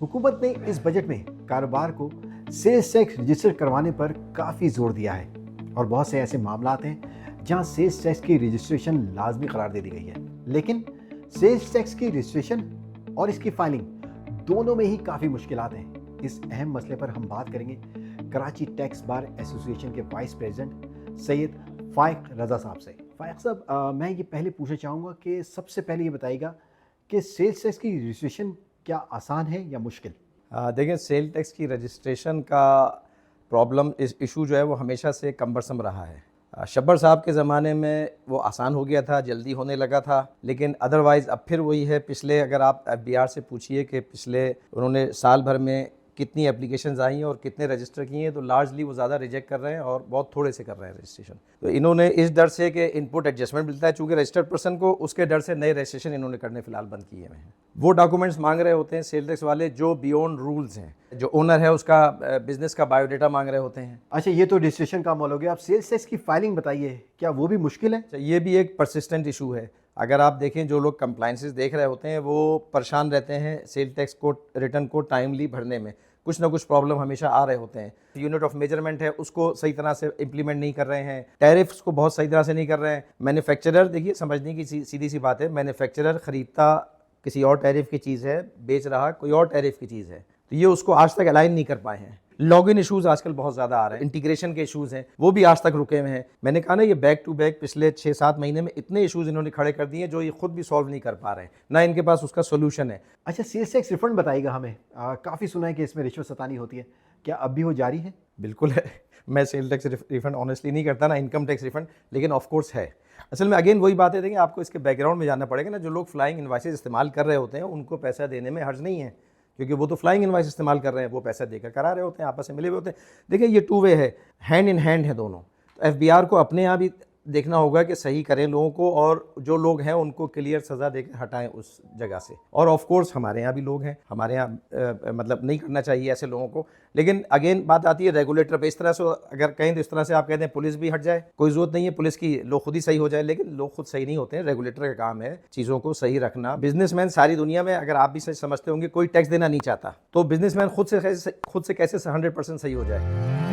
हुकूमत ने इस बजट में कारोबार को सेल्स टैक्स रजिस्टर करवाने पर काफ़ी जोर दिया है और बहुत से ऐसे मामलात हैं जहां सेल्स टैक्स की रजिस्ट्रेशन लाजमी करार दे दी गई है। लेकिन सेल्स टैक्स की रजिस्ट्रेशन और इसकी फाइलिंग दोनों में ही काफ़ी मुश्किलात हैं। इस अहम मसले पर हम बात करेंगे कराची टैक्स बार एसोसिएशन के वाइस प्रेसिडेंट सैयद फाइक रज़ा साहब से। फाइक साहब, मैं ये पहले पूछना चाहूँगा कि सबसे पहले ये बताइएगा कि सेल्स टैक्स की रजिस्ट्रेशन क्या आसान है या मुश्किल? देखिए, सेल टैक्स की रजिस्ट्रेशन का प्रॉब्लम इस इशू जो है वो हमेशा से कम्बरसम रहा है। शब्बर साहब के ज़माने में वो आसान हो गया था, जल्दी होने लगा था, लेकिन अदरवाइज़ अब फिर वही है। पिछले अगर आप FBR से पूछिए कि पिछले उन्होंने साल भर में कितनी एप्लीकेशंस आई हैं और कितने रजिस्टर किए हैं, तो लार्जली वो ज़्यादा रिजेक्ट कर रहे हैं और बहुत थोड़े से कर रहे हैं रजिस्ट्रेशन। तो इन्होंने इस डर से कि इनपुट एडजस्टमेंट मिलता है चूँकि रजिस्टर्ड पर्सन को, उसके डर से नए रजिस्ट्रेशन इन्होंने करने फ़िलहाल बंद किए हुए हैं। वो डॉक्यूमेंट्स मांग रहे होते हैं सेल टैक्स वाले जो बियॉन्ड रूल्स हैं, जो ओनर है उसका बिजनेस का बायोडाटा मांग रहे होते हैं। अच्छा, ये तो रजिस्ट्रेशन का अमल हो गया। आप सेल्स टैक्स की फाइलिंग बताइए, क्या वो भी मुश्किल है? ये भी एक परसिस्टेंट इशू है। अगर आप देखें, जो लोग कंप्लाइंसेस देख रहे होते हैं वो परेशान रहते हैं सेल टैक्स को रिटर्न को टाइमली भरने में। कुछ ना कुछ प्रॉब्लम हमेशा आ रहे होते हैं। यूनिट ऑफ मेजरमेंट है उसको सही तरह से इंप्लीमेंट नहीं कर रहे हैं, टैरिफ्स को बहुत सही तरह से नहीं कर रहे हैं। मैन्युफैक्चरर, देखिए समझने की सीधी सी बात है, मैन्युफैक्चरर ख़रीदता किसी और टैरिफ की चीज़ है, बेच रहा कोई और टैरिफ की चीज़ है, तो ये उसको आज तक अलाइन नहीं कर पाए हैं। लॉगिन इशूज़ आजकल बहुत ज़्यादा आ रहे हैं, इंटीग्रेशन के इशूज़ हैं, वो भी आज तक रुके हुए हैं। मैंने कहा ना, ये बैक टू बैक पिछले 6-7 महीने में इतने इशूज़ इन्होंने खड़े कर दिए जो ये खुद भी सॉल्व नहीं कर पा रहे हैं, ना इनके पास उसका सोल्यूशन है। अच्छा, सेल्स टैक्स रिफंड बताइएगा हमें। काफ़ी सुना है कि इसमें रिश्वत सतानी होती है, क्या अब भी वो जारी है? बिल्कुल है। मैं सेल टैक्स रिफंड ऑनेस्टली नहीं करता, ना इनकम टैक्स रिफंड, लेकिन ऑफ कोर्स है। असल में अगेन वही बात है, देखिए आपको इसके बैकग्राउंड में जानना पड़ेगा ना। जो लोग फ्लाइंग इनवॉइसेस इस्तेमाल कर रहे होते हैं उनको पैसा देने में हर्ज नहीं है, क्योंकि वो तो फ्लाइंग इनवॉइस इस्तेमाल कर रहे हैं, वो पैसा देकर करा रहे होते हैं, आपस में मिले हुए होते हैं। देखिए, ये टू वे है, हैंड इन हैंड है दोनों। तो FBR को अपने यहाँ भी देखना होगा कि सही करें लोगों को, और जो लोग हैं उनको क्लियर सज़ा देकर हटाएं उस जगह से। और ऑफ कोर्स हमारे यहाँ भी लोग हैं, हमारे यहाँ मतलब नहीं करना चाहिए ऐसे लोगों को। लेकिन अगेन बात आती है रेगुलेटर पे। इस तरह से अगर कहें तो इस तरह से आप कहते हैं पुलिस भी हट जाए, कोई ज़रूरत नहीं है पुलिस की, लोग खुद ही सही हो जाए, लेकिन लोग खुद सही नहीं होते हैं। रेगुलेटर का काम है चीज़ों को सही रखना। बिजनेसमैन सारी दुनिया में, अगर आप भी सच समझते होंगे, कोई टैक्स देना नहीं चाहता, तो बिजनेसमैन खुद से कैसे 100% सही हो जाए।